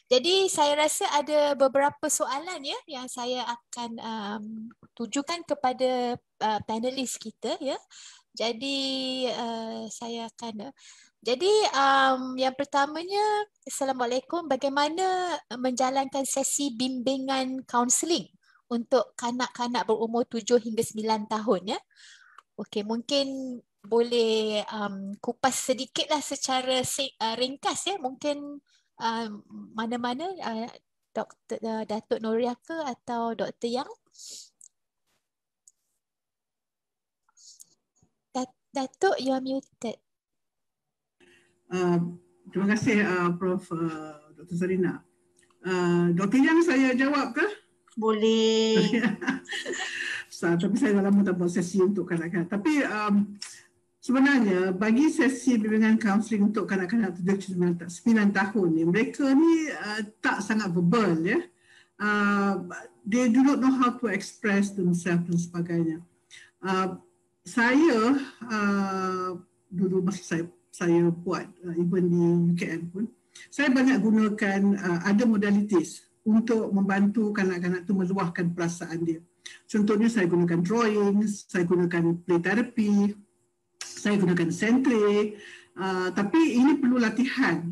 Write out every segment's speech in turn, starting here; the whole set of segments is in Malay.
Jadi saya rasa ada beberapa soalan ya yang saya akan tujukan kepada panelis kita ya. Jadi saya akan jadi yang pertamanya, Assalamualaikum, bagaimana menjalankan sesi bimbingan kaunseling untuk kanak-kanak berumur 7 hingga 9 tahun ya. Okey, mungkin boleh kupas sedikitlah secara ringkas ya. Mungkin mana-mana Dr. Datuk Noria ke atau Dr. Yang? Datuk, you are muted. Terima kasih Prof. Dr. Zarina. Dr. Yang saya jawab ke? Boleh. Tapi saya dah lama tak buat sesi untuk kanak-kanak. Tapi sebenarnya bagi sesi bimbingan kaunseling untuk kanak-kanak 7-9 tahun ni, mereka ni tak sangat verbal ya. They do not know how to express themselves dan sebagainya. Saya dulu masa saya buat even di UKM pun, saya banyak gunakan ada modalities untuk membantu kanak-kanak tu meluahkan perasaan dia. Contohnya saya gunakan drawing, saya gunakan play therapy, saya gunakan centric, tapi ini perlu latihan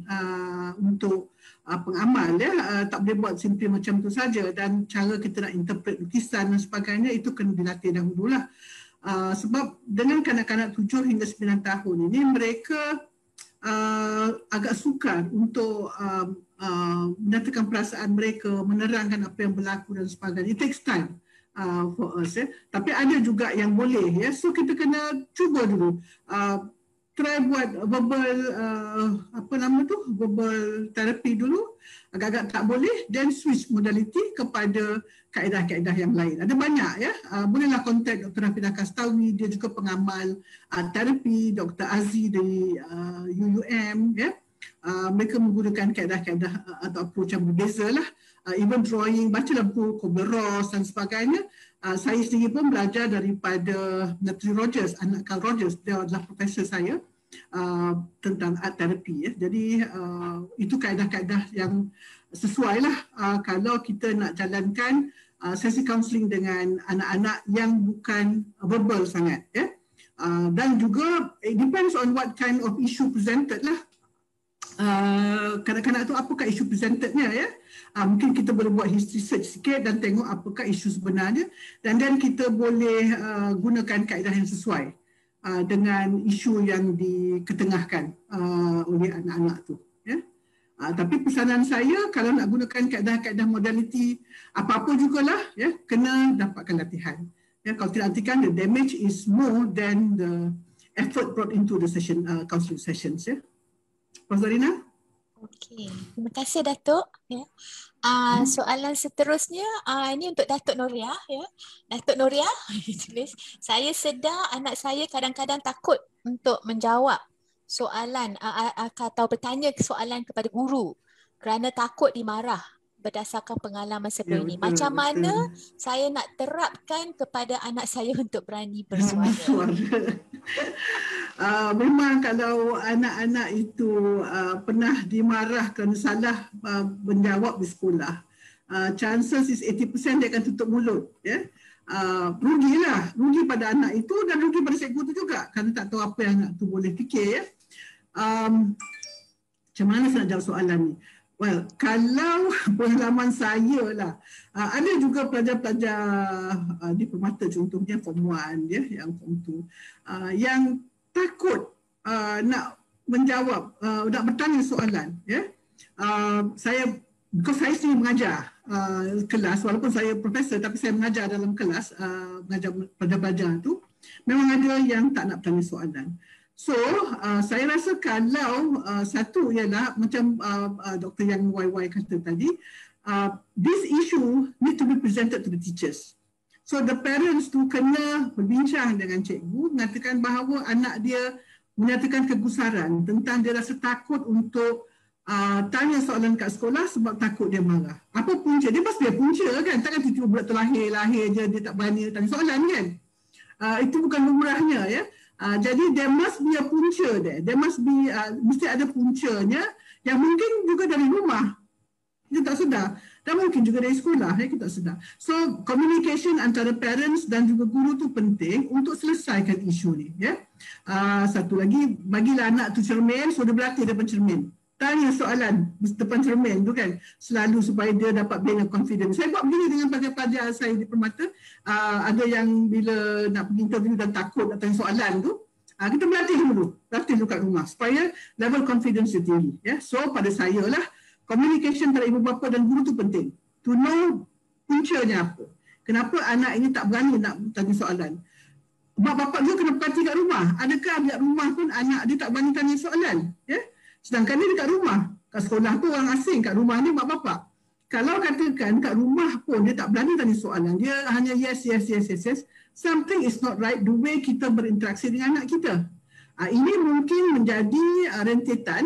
untuk pengamal ya, tak boleh buat simply macam tu saja, dan cara kita nak interpret lukisan dan sebagainya itu kena dilatih dahululah. Sebab dengan kanak-kanak 7 hingga 9 tahun ini mereka agak sukar untuk menyatakan perasaan mereka, menerangkan apa yang berlaku dan sebagainya. It takes time for us ya. Tapi ada juga yang boleh ya. So kita kena cuba dulu. Try buat verbal verbal therapy dulu. Agak-agak tak boleh, then switch modality kepada kaedah-kaedah yang lain. Ada banyak ya. Bolehlah kontak Dr. Hafidah Kastawi, dia juga pengamal terapi, Dr. Aziz dari UUM ya. Mereka menggunakan kaedah-kaedah atau approach yang berbeza lah. Even drawing, bacalah buku Kubler-Ross dan sebagainya. Saya sendiri pun belajar daripada Natalie Rogers, anak Carl Rogers. Dia adalah profesor saya tentang art therapy ya. Jadi itu kaedah-kaedah yang sesuai lah kalau kita nak jalankan sesi kaunseling dengan anak-anak yang bukan verbal sangat ya. Dan juga it depends on what kind of issue presented lah. Kanak-kanak tu apakah isu presentednya ya. Mungkin kita boleh buat history search sikit dan tengok apakah isu sebenarnya, dan then kita boleh gunakan kaedah yang sesuai dengan isu yang diketengahkan oleh anak-anak tu ya. Tapi pesanan saya, kalau nak gunakan kaedah-kaedah modality apa-apa jugalah ya, kena dapatkan latihan ya. Kalau tidak, nantikan the damage is more than the effort brought into the session, counseling sessions ya. Prof. Zarina? Okey, terima kasih Datuk. Ya. Soalan seterusnya ini untuk Datuk Noria. Ya. Datuk Noria, tulis, saya sedar anak saya kadang-kadang takut untuk menjawab soalan atau bertanya soalan kepada guru kerana takut dimarah berdasarkan pengalaman sebelum ini. Macam mana saya nak terapkan kepada anak saya untuk berani bersuara? Memang kalau anak-anak itu pernah dimarah kerana salah menjawab di sekolah, chances is 80% dia akan tutup mulut ya. Rugilah, rugi pada anak itu dan rugi pada cikgu itu juga kerana tak tahu apa yang anak itu boleh fikir ya. Macam mana saya nak jawab soalan ni? Well, kalau pengalaman saya lah, ada juga pelajar-pelajar di permata contohnya Form 1 ya, yang Form 2 yang takut nak menjawab, nak bertanya soalan ya. Saya sendiri mengajar kelas, walaupun saya profesor tapi saya mengajar dalam kelas, mengajar pelajar-pelajar tu, memang ada yang tak nak bertanya soalan. So, saya rasa kalau satu ialah macam Dr. Yang YY kata tadi, this issue need to be presented to the teachers. So, the parents tu kena berbincang dengan cikgu, mengatakan bahawa anak dia menyatakan kegusaran tentang dia rasa takut untuk tanya soalan kat sekolah sebab takut dia marah. Apa punca? Dia pasti ada punca kan? Takkan tiba-tiba budak tu lahir je, dia tak berani tanya soalan kan? Itu bukan lumrahnya ya. Jadi there must be a punca there. There must be mesti ada puncanya yang mungkin juga dari rumah. Kita tak sedar. Dan mungkin juga dari sekolah kita tak sedar. So communication antara parents dan juga guru tu penting untuk selesaikan isu ni. Ya. Satu lagi, bagilah anak tu cermin, so dia berlatih depan cermin. Tanya soalan depan cermin tu kan, selalu supaya dia dapat build confidence. Saya buat begini dengan pelajar-pelajar saya di Permata. Ada yang bila nak pergi interview dan takut nak tanya soalan tu, kita berlatih dulu kat rumah supaya level confidence dia tinggi. Ya. So pada saya lah, communication antara ibu bapa dan guru tu penting. To know puncanya apa. Kenapa anak ini tak berani nak tanya soalan. Mak bapak juga kena perhati kat rumah. Adakah dekat rumah pun anak dia tak berani tanya soalan. Ya? Sedangkan dia dekat rumah. Kat sekolah tu orang asing, kat rumah ni mak bapak. Kalau katakan kat rumah pun dia tak berani tanya soalan. Dia hanya yes. Something is not right the way kita berinteraksi dengan anak kita. Ini mungkin menjadi rentetan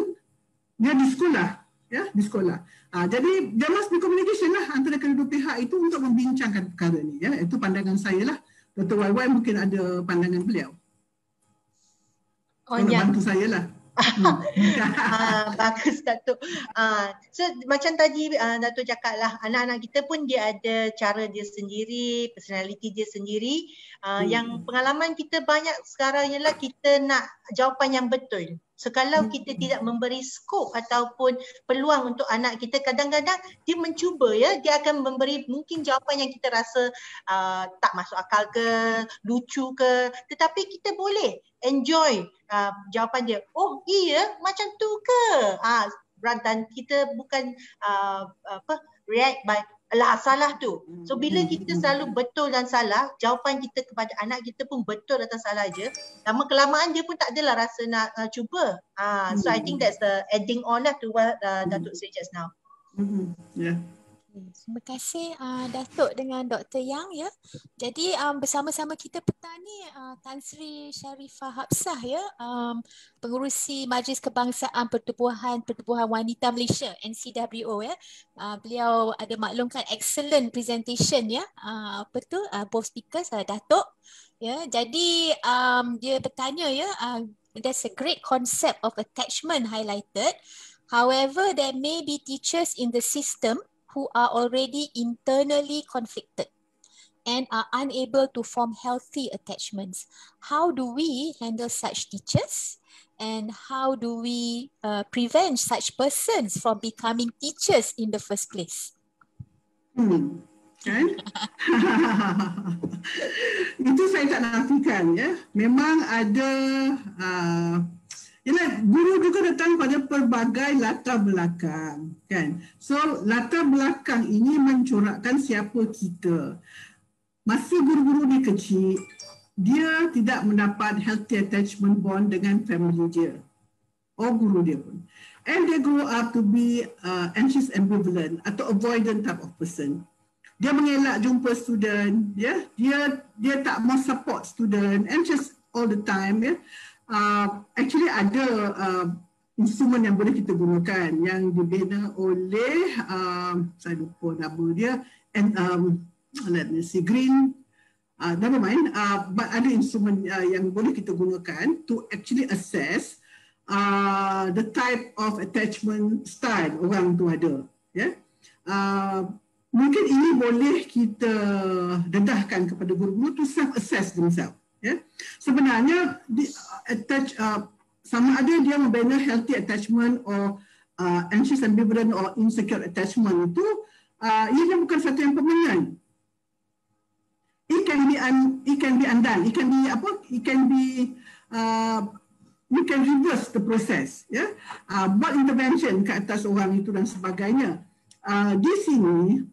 dia di sekolah. Ya, di sekolah. Jadi there must be communication lah antara kedua pihak itu untuk membincangkan perkara ni. Ya, itu pandangan saya lah. Dr. YY mungkin ada pandangan beliau. Tolong bantu saya lah. Bagus Datuk. So macam tadi Datuk cakap lah, anak-anak kita pun dia ada cara dia sendiri, personality dia sendiri. Yang pengalaman kita banyak sekarang ialah kita nak jawapan yang betul. So kalau kita tidak memberi skop ataupun peluang untuk anak kita, kadang-kadang dia mencuba ya, dia akan memberi mungkin jawapan yang kita rasa tak masuk akal ke, lucu ke, tetapi kita boleh enjoy jawapan dia. Oh iya, macam tu ke? Dan kita bukan react by lah salah tu. So bila kita selalu betul dan salah, jawapan kita kepada anak kita pun betul atau salah je, lama kelamaan dia pun tak adalah rasa nak cuba. So I think that's the adding on lah to what Datuk say just now. Yeah. Terima kasih Datuk dengan Dr. Yang ya. Jadi bersama-sama kita petang ni Tan Sri Sharifah Hapsah ya, pengurusi Majlis Kebangsaan Pertubuhan Wanita Malaysia NCWO ya. Beliau ada maklumkan excellent presentation ya. Both speakers Datuk ya. Jadi dia bertanya ya, there's a great concept of attachment highlighted. However, there may be teachers in the system who are already internally conflicted and are unable to form healthy attachments. How do we handle such teachers? And how do we prevent such persons from becoming teachers in the first place? Kan? Itu saya tak nafikan ya. Memang ada guru juga datang pada pelbagai latar belakang kan. So latar belakang ini mencorakkan siapa kita. Masa guru-guru ni kecil, dia tidak mendapat healthy attachment bond dengan family dia or guru dia pun. And they grow up to be anxious ambivalent atau avoidant type of person. Dia mengelak jumpa student, ya. Dia tak mau support student, anxious all the time, ya. Actually ada instrumen yang boleh kita gunakan yang dibina oleh saya lupa nama dia, and let me see, Green, never mind, but ada instrumen yang boleh kita gunakan to actually assess the type of attachment style orang tu ada, ya. Mungkin ini boleh kita dedahkan kepada guru-guru to self-assess themselves. Ya. Sebenarnya sama ada dia membina healthy attachment or anxious ambivalent or insecure attachment itu ia bukan satu yang permanent. It can be undone. We can reverse the process. Ya. Buat intervention ke atas orang itu dan sebagainya. Di sini,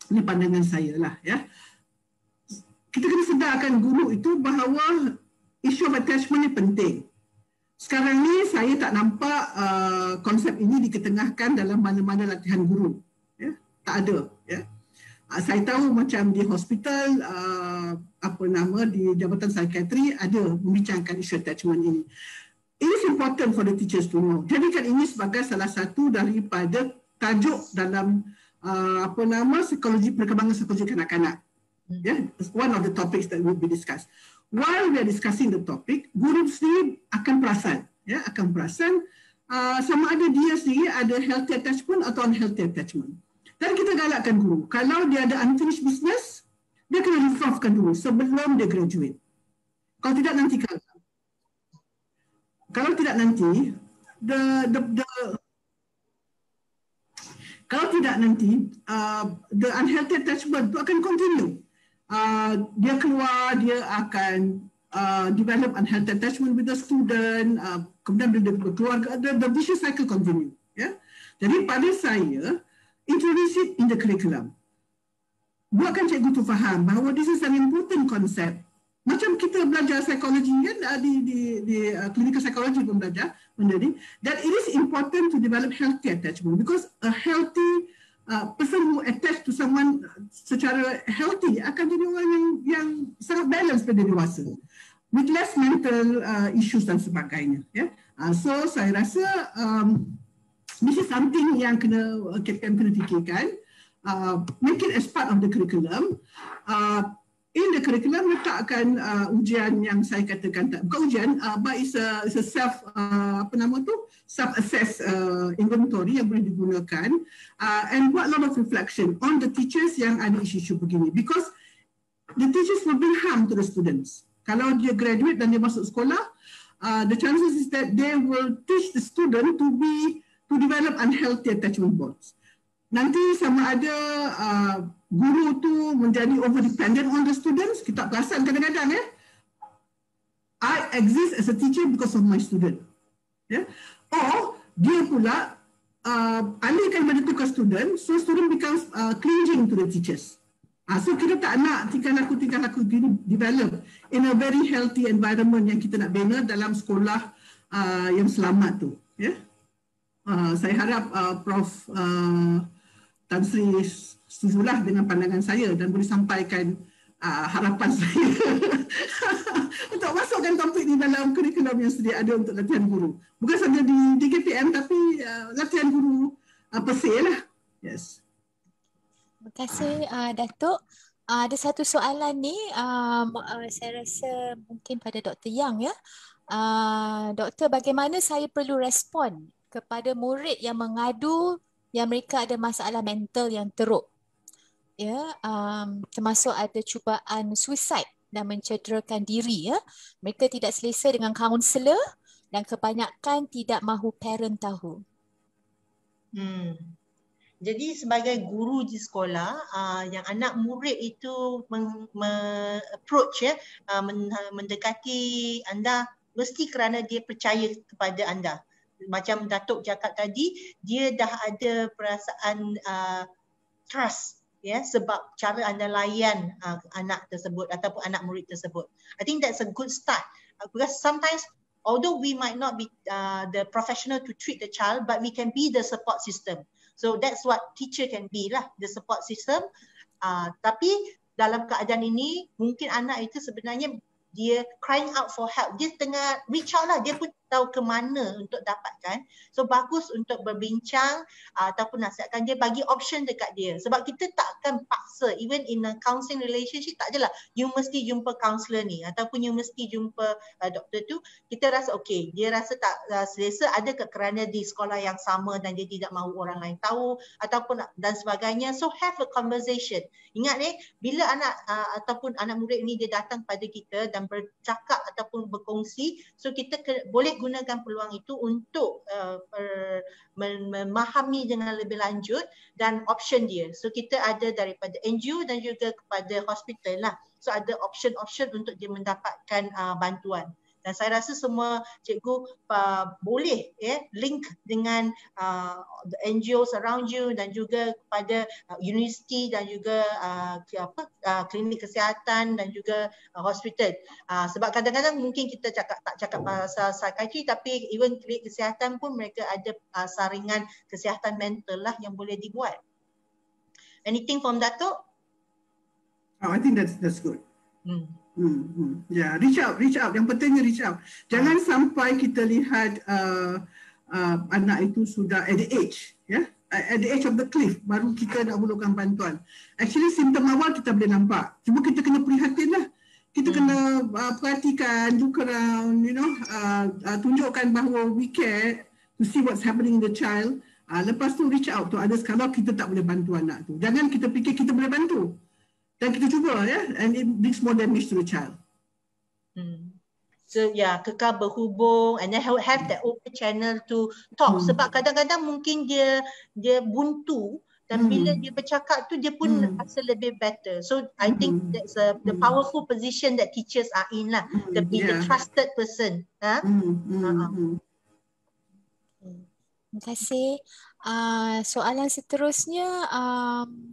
ini pandangan saya lah ya. Kita kena sedarkan guru itu bahawa isu of attachment ni penting. Sekarang ni saya tak nampak konsep ini diketengahkan dalam mana-mana latihan guru. Ya? Tak ada. Ya? Saya tahu macam di hospital, di Jabatan Psikiatri ada membincangkan isu attachment ini. It is important for the teachers to know. Jadikan ini sebagai salah satu daripada tajuk dalam psikologi perkembangan psikologi kanak-kanak. Yeah, one of the topics that will be discussed. While we are discussing the topic, guru sendiri akan perasan, ya, akan perasan sama ada dia sendiri ada healthy attachment atau unhealthy attachment. Dan kita galakkan guru, kalau dia ada unfinished business, dia kena resolvekan dulu sebelum dia graduate. Kalau tidak nanti the unhealthy attachment itu akan continue. Dia keluar, dia akan develop unhealthy attachment with the student, kemudian dia keluarga, the vicious cycle continue. Jadi pada saya, introduce it in the curriculum. Buatkan cikgu tu faham bahawa this is an important concept. Macam kita belajar psikologi kan, di clinical psychology pun belajar benda ni, that it is important to develop healthy attachment because a healthy person who attach to someone secara healthy akan jadi orang yang sangat balance pada dewasa with less mental issues dan sebagainya. So saya rasa this is something yang kena fikirkan. Make it as part of the curriculum. In the curriculum letakkan ujian yang saya katakan bukan ujian, but it's a self self-assess inventory yang boleh digunakan, and buat a lot of reflection on the teachers yang ada isu-isu begini, because the teachers will bring harm to the students. Kalau dia graduate dan dia masuk sekolah, the chances is that they will teach the student to develop unhealthy attachment bonds. Nanti sama ada guru tu menjadi over dependent on the students. Kita perasan kadang-kadang I exist as a teacher because of my student. Or dia pula alihkan pada tukar student, so student becomes clinging to the teachers. So kita tak nak tingkah laku develop in a very healthy environment yang kita nak bina dalam sekolah yang selamat tu. Saya harap Prof Tan Sri setujulah dengan pandangan saya dan boleh sampaikan harapan saya untuk masukkan topik ini dalam kurikulum yang sedia ada untuk latihan guru. Bukan sahaja di KPM tapi latihan guru per se lah. Yes. Terima kasih Datuk. Ada satu soalan ni, saya rasa mungkin pada Dr. Yang ya. Doktor, bagaimana saya perlu respon kepada murid yang mengadu yang mereka ada masalah mental yang teruk, termasuk ada cubaan suicide dan mencederakan diri, mereka tidak selesa dengan kaunselor dan kebanyakan tidak mahu parent tahu. Jadi sebagai guru di sekolah, yang anak murid itu approach mendekati anda mesti kerana dia percaya kepada anda. Macam Datuk cakap tadi, dia dah ada perasaan trust sebab cara anda layan anak tersebut ataupun anak murid tersebut. I think that's a good start, because sometimes although we might not be the professional to treat the child, but we can be the support system. So that's what teacher can be lah, the support system. Tapi dalam keadaan ini mungkin anak itu sebenarnya dia crying out for help, dia tengah reach out lah, dia pun tahu ke mana untuk dapatkan. So bagus untuk berbincang ataupun nasihatkan dia, bagi option dekat dia. Sebab kita takkan paksa, even in a counselling relationship, tak adalah you mesti jumpa counselor ni ataupun you mesti jumpa doktor tu. Kita rasa okay, dia rasa tak selesa, adakah kerana di sekolah yang sama dan dia tidak mahu orang lain tahu ataupun dan sebagainya. So have a conversation. Ingat bila anak ataupun anak murid ni dia datang pada kita dan bercakap ataupun berkongsi, so kita boleh gunakan peluang itu untuk memahami dengan lebih lanjut dan option dia. So kita ada daripada NGO dan juga kepada hospital lah. So ada option-option untuk dia mendapatkan bantuan. Dan saya rasa semua cikgu boleh link dengan NGOs around you dan juga kepada universiti dan juga klinik kesihatan dan juga hospital. Sebab kadang-kadang mungkin kita tak cakap pasal psikiatri, tapi even klinik kesihatan pun mereka ada saringan kesihatan mental lah yang boleh dibuat. Anything from Datuk? I think that's good. Reach out. Yang pentingnya reach out. Jangan sampai kita lihat anak itu sudah at the age, at the age of the cliff, baru kita nak perlukan bantuan. Actually simptom awal kita boleh nampak. Cuma kita kena prihatin lah. Kita kena perhatikan, look around, tunjukkan bahawa we care. to see what's happening in the child. Lepas tu reach out to others kalau kita tak boleh bantu anak tu. Jangan kita fikir kita boleh bantu. Dan kita cuba ya, and it brings more damage to the child. So kekal berhubung and then have that open channel to talk. Sebab kadang-kadang mungkin dia buntu dan bila dia bercakap tu dia pun rasa lebih better. So I think that's the powerful position that teachers are in lah. To be the trusted person. Terima kasih. Soalan seterusnya,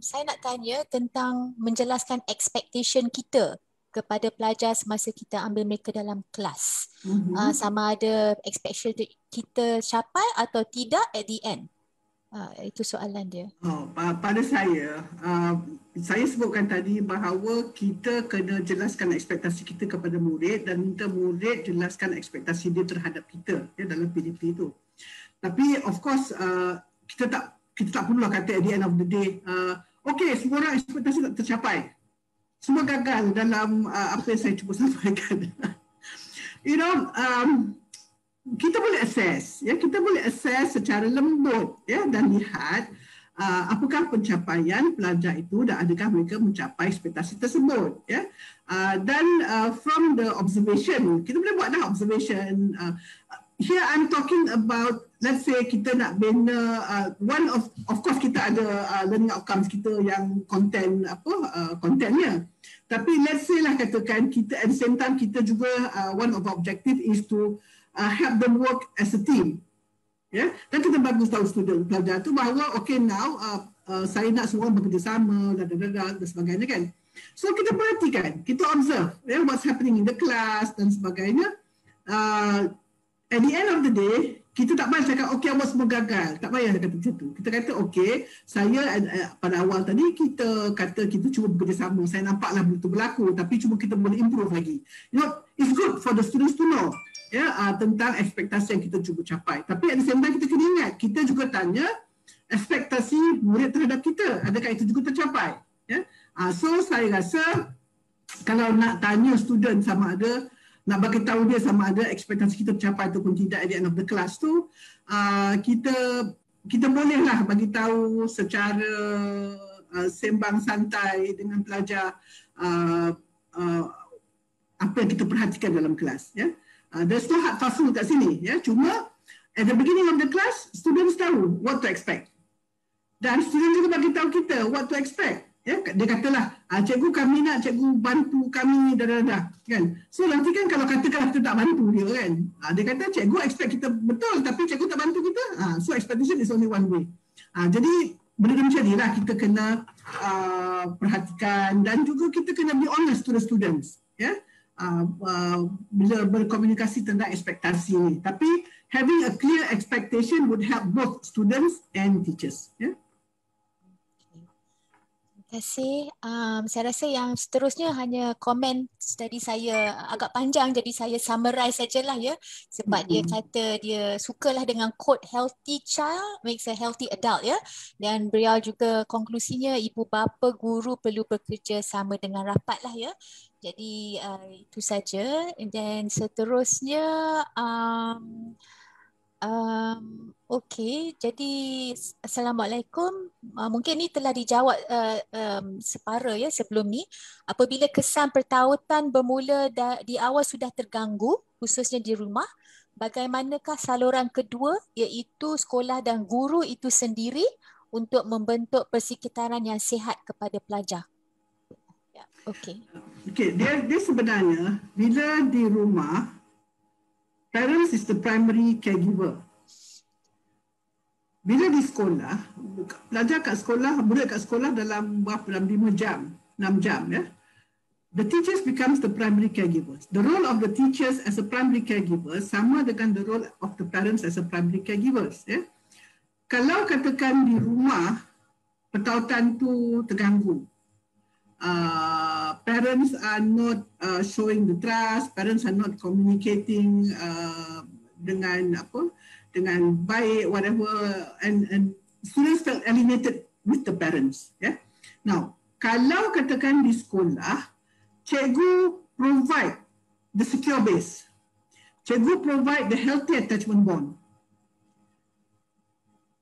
saya nak tanya tentang menjelaskan expectation kita kepada pelajar semasa kita ambil mereka dalam kelas. Sama ada expectation kita capai atau tidak at the end. Itu soalan dia. Pada saya sebutkan tadi bahawa kita kena jelaskan ekspektasi kita kepada murid dan minta murid jelaskan ekspektasi dia terhadap kita dalam PDP itu. Tapi of course kita tak perlulah kata at the end of the day, okay, semua orang ekspektasi tak tercapai. Semua gagal dalam apa yang saya cuba sampaikan. You know, kita boleh assess, kita boleh assess secara lembut dan lihat apakah pencapaian pelajar itu dan adakah mereka mencapai ekspektasi tersebut. Dan from the observation, kita boleh buat observation. Here I'm talking about, let's say kita nak bina one of course kita ada learning outcomes kita yang kontennya. Tapi let's say lah katakan kita at the same time kita juga one of our objective is to help them work as a team. Dan kita bagus tahu student pelajar tu bahawa okay now saya nak semua bekerjasama dan sebagainya kan. So kita perhatikan, kita observe what's happening in the class dan sebagainya. At the end of the day, kita tak payah cakap, okay, awak semua gagal. Tak payah kata macam tu. Kita kata, okay, saya pada awal tadi, kita kata kita cuba bekerjasama. Saya nampaklah betul berlaku, tapi cuma kita boleh improve lagi. You know, it's good for the students to know tentang ekspektasi yang kita cuba capai. Tapi at the same time, kita kena ingat, kita juga tanya ekspektasi murid terhadap kita. Adakah itu juga tercapai? So, saya rasa, kalau nak tanya student sama ada, nak bagi tahu dia sama ada ekspektasi kita tercapai ataupun tidak at the end of the class tu, kita bolehlah bagi tahu secara sembang santai dengan pelajar apa yang kita perhatikan dalam kelas. There's no hard fast rule kat sini. Cuma at the beginning of the class, students tahu what to expect. Dan student juga bagi tahu kita what to expect. Dia katalah, cikgu kami nak cikgu bantu kami kan. So nanti kan kalau katakan kita tak bantu dia kan. Dia kata cikgu expect kita betul tapi cikgu tak bantu kita. So expectation is only one way. Jadi benda macam ni lah kita kena perhatikan dan juga kita kena be honest to the students. Bila berkomunikasi tentang ekspektasi ni. Tapi having a clear expectation would help both students and teachers. Terima kasih. Saya rasa yang seterusnya hanya komen tadi saya agak panjang jadi saya summarize sajalah sebab dia kata dia sukalah dengan quote healthy child makes a healthy adult dan beliau juga konklusinya ibu bapa guru perlu bekerja sama dengan rapat lah jadi itu saja. Dan seterusnya okey, jadi Assalamualaikum. Mungkin ni telah dijawab separa sebelum ni. Apabila kesan pertautan bermula di awal sudah terganggu, khususnya di rumah, bagaimanakah saluran kedua iaitu sekolah dan guru itu sendiri untuk membentuk persekitaran yang sihat kepada pelajar? Okey. Dia sebenarnya bila di rumah, parents is the primary caregiver. Bila di sekolah, pelajar kat sekolah, murid kat sekolah dalam 5 jam, 6 jam The teachers becomes the primary caregivers. The role of the teachers as a primary caregiver sama dengan the role of the parents as a primary caregivers. Kalau katakan di rumah, pertautan tu terganggu. Parents are not showing the trust, parents are not communicating dengan baik, whatever, and students felt alienated with the parents. Now, kalau katakan di sekolah, cikgu provide the secure base, cikgu provide the healthy attachment bond.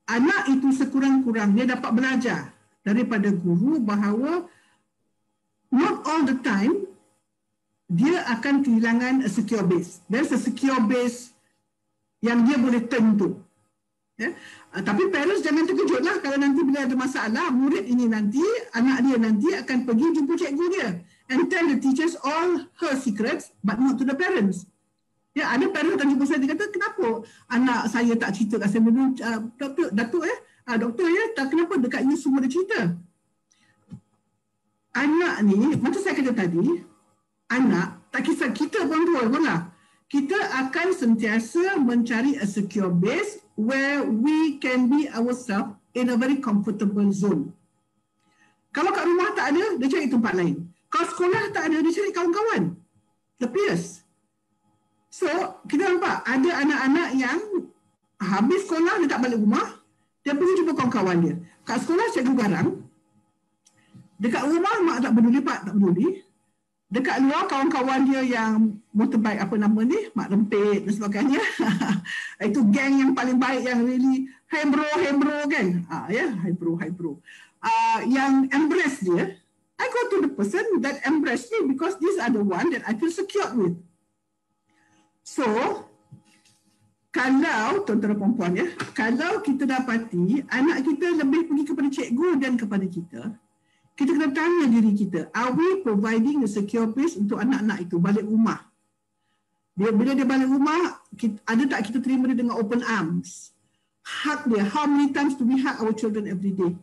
anak itu sekurang-kurangnya dapat belajar daripada guru bahawa not all the time dia akan kehilangan a secure base. There's a secure base yang dia boleh turn to. Ya? Tapi parents jangan terkejutlah kalau nanti bila ada masalah, murid ini nanti, anak dia nanti akan pergi jumpa cikgu dia and tell the teachers all her secrets but not to the parents. Ya, ada parents akan jumpa saya, dia kata, kenapa anak saya tak cerita kat saya dulu, doktor ya, kenapa dekat you semua dia cerita? Anak ni, macam saya kata tadi, anak, tak kisah kita pun lah. Kita akan sentiasa mencari a secure base where we can be ourselves in a very comfortable zone. Kalau kat rumah tak ada, dia cari tempat lain. Kalau sekolah tak ada, dia cari kawan-kawan. The peers. So, kita nampak ada anak-anak yang habis sekolah, dia tak balik rumah, dia pergi jumpa kawan-kawan dia. Kat sekolah, cikgu garang. Dekat rumah, mak tak peduli, pak tak peduli. Dekat luar, kawan-kawan dia yang motorbike, apa nama ni, mak rempit dan sebagainya. Itu geng yang paling baik, yang really, hey bro kan. Hey bro. Yang embrace dia, I go to the person that embrace me because these are the one that I feel secure with. So, kalau, tuan-tuan perempuan ya, kalau kita dapati anak kita lebih pergi kepada cikgu dan kepada kita kena tanya diri kita, are we providing a secure base untuk anak-anak itu balik rumah? Bila dia balik rumah, ada tak kita terima dia dengan open arms? Hug dia. How many times do we hug our children every day?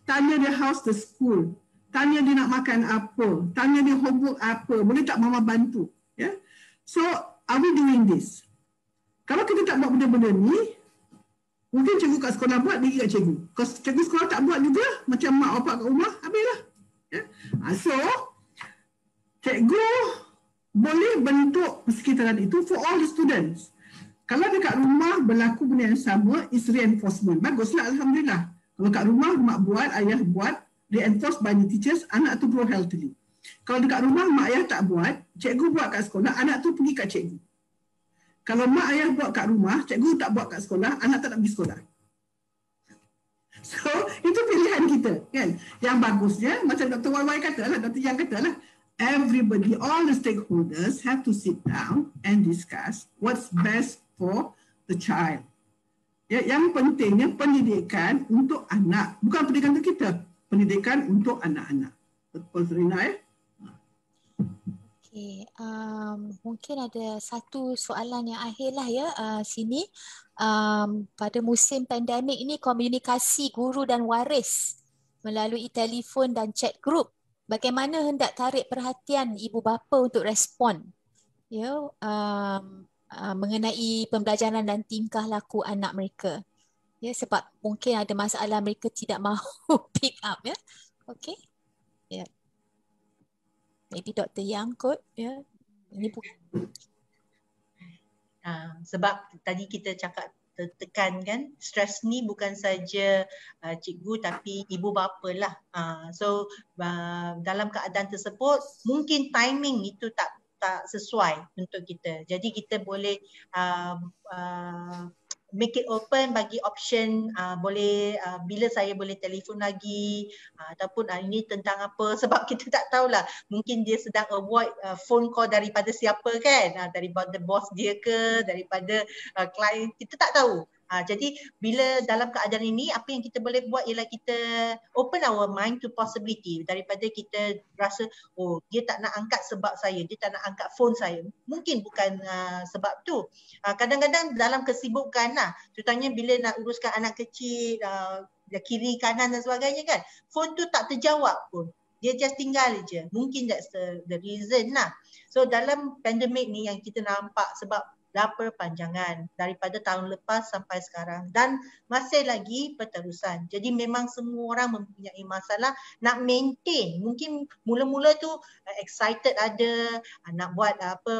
Tanya dia how's the school? Tanya dia nak makan apa? Tanya dia homework apa? Boleh tak mama bantu? Ya? So, are we doing this? Kalau kita tak buat benda-benda ni, mungkin cikgu kat sekolah buat, dia pergi kat cikgu. Kalau cikgu sekolah tak buat juga, macam mak bapak kat rumah, habislah. Ya? So, cikgu boleh bentuk persekitaran itu for all the students. Kalau dekat rumah berlaku benda yang sama, is reinforcement. Baguslah, Alhamdulillah. Kalau kat rumah, mak buat, ayah buat, reinforced by the teachers, anak tu grow healthily. Kalau dekat rumah, mak ayah tak buat, cikgu buat kat sekolah, anak tu pergi kat cikgu. Kalau mak ayah buat kat rumah, cikgu tak buat kat sekolah, anak tak nak pergi sekolah. So, itu pilihan kita. Kan? Yang bagusnya, macam Dr. YY katalah, Dr. Yang katalah, everybody, all the stakeholders have to sit down and discuss what's best for the child. Ya, yang pentingnya pendidikan untuk anak. Bukan pendidikan untuk kita, pendidikan untuk anak-anak. Betul, Serina ya? Okay, mungkin ada satu soalan yang akhir lah ya sini. Pada musim pandemik ini, komunikasi guru dan waris melalui telefon dan chat group, bagaimana hendak tarik perhatian ibu bapa untuk respon ya, mengenai pembelajaran dan tingkah laku anak mereka. Ya, sebab mungkin ada masalah mereka tidak mahu pick up ya. Okay. Ya. Yeah. Maybe Dr. Yang kot, ya. Ini bukan. Sebab tadi kita cakap tekan kan, stres ni bukan saja cikgu tapi ibu bapa lah. So dalam keadaan tersebut mungkin timing itu tak sesuai untuk kita. Jadi kita boleh make it open, bagi option boleh bila saya boleh telefon lagi ataupun ini tentang apa, sebab kita tak tahulah, mungkin dia sedang avoid phone call daripada siapa kan, daripada bos dia ke, daripada klien, kita tak tahu. Jadi bila dalam keadaan ini, apa yang kita boleh buat ialah kita open our mind to possibility. Daripada kita rasa, oh dia tak nak angkat sebab saya, dia tak nak angkat phone saya. Mungkin bukan sebab tu. Kadang-kadang dalam kesibukan lah, terutamanya bila nak uruskan anak kecil, kiri kanan dan sebagainya kan, phone tu tak terjawab pun. Dia just tinggal je. Mungkin that's the reason lah. So dalam pandemik ni yang kita nampak, sebab dah perpanjangan daripada tahun lepas sampai sekarang dan masih lagi berterusan. Jadi memang semua orang mempunyai masalah nak maintain. Mungkin mula-mula tu excited ada, nak buat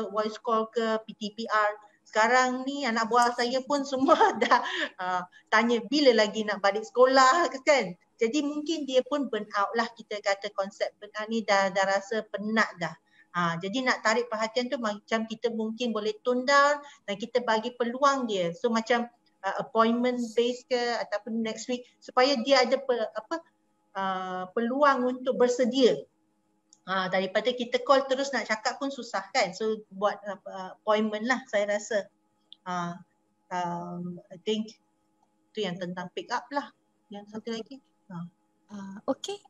voice call ke, PTPR. Sekarang ni anak buah saya pun semua dah tanya bila lagi nak balik sekolah kan. Jadi mungkin dia pun burn out lah, kita kata konsep burn out ni dah rasa penat dah. Jadi nak tarik perhatian tu macam kita mungkin boleh tone down dan kita bagi peluang dia. So macam appointment base ke ataupun next week supaya dia ada peluang untuk bersedia. Daripada kita call terus nak cakap pun susah kan. So buat appointment lah saya rasa. I think tu yang tentang pick up lah. Yang satu lagi. Okay,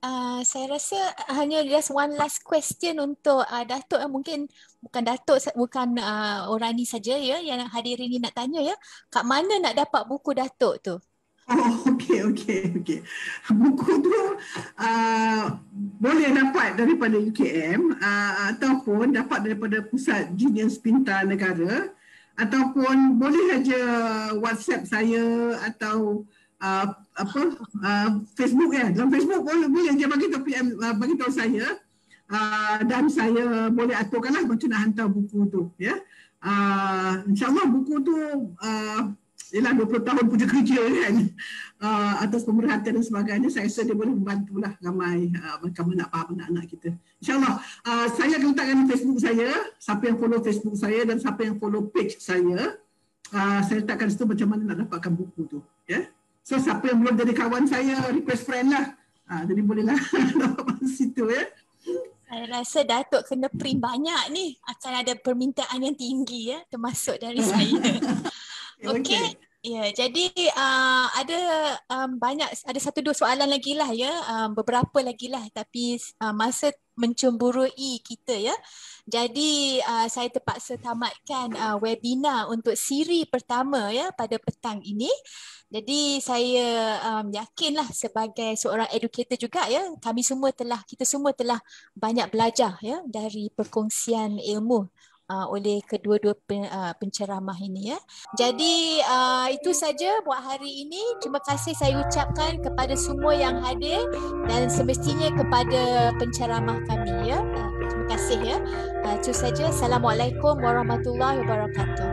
saya rasa hanya just one last question untuk Datuk. Mungkin bukan Datuk, bukan orang ni saja ya yang hadir ini nak tanya ya. Kat mana nak dapat buku Datuk tu? Oh, okey. Buku tu boleh dapat daripada UKM ataupun dapat daripada Pusat Genius Pintar Negara ataupun boleh saja WhatsApp saya atau Facebook ya. Dalam Facebook boleh je bagi tahu saya dan saya boleh aturkanlah macam nak hantar buku tu ya. InsyaAllah buku tu ialah 20 tahun punya kerja kan atas pemerhatian dan sebagainya. Saya rasa dia boleh membantulah ramai anak anak kita. InsyaAllah saya akan letakkan Facebook saya, siapa yang follow Facebook saya dan siapa yang follow page saya letakkan situ macam mana nak dapatkan buku tu ya. So siapa yang belum jadi kawan saya, request friend lah. Jadi bolehlah dapat situ ya. Saya rasa Datuk kena print banyak ni. Akan ada permintaan yang tinggi ya, termasuk dari saya. Okey. Ya, jadi ada satu dua soalan lagi lah ya, beberapa lagi lah, tapi masa mencemburui kita ya. Jadi saya terpaksa tamatkan webinar untuk siri pertama ya pada petang ini. Jadi saya yakinlah sebagai seorang educator juga ya, kita semua telah banyak belajar ya dari perkongsian ilmu oleh kedua-dua penceramah ini ya. Jadi itu saja buat hari ini. Terima kasih saya ucapkan kepada semua yang hadir dan semestinya kepada penceramah kami ya. Terima kasih ya. Itu saja. Assalamualaikum warahmatullahi wabarakatuh.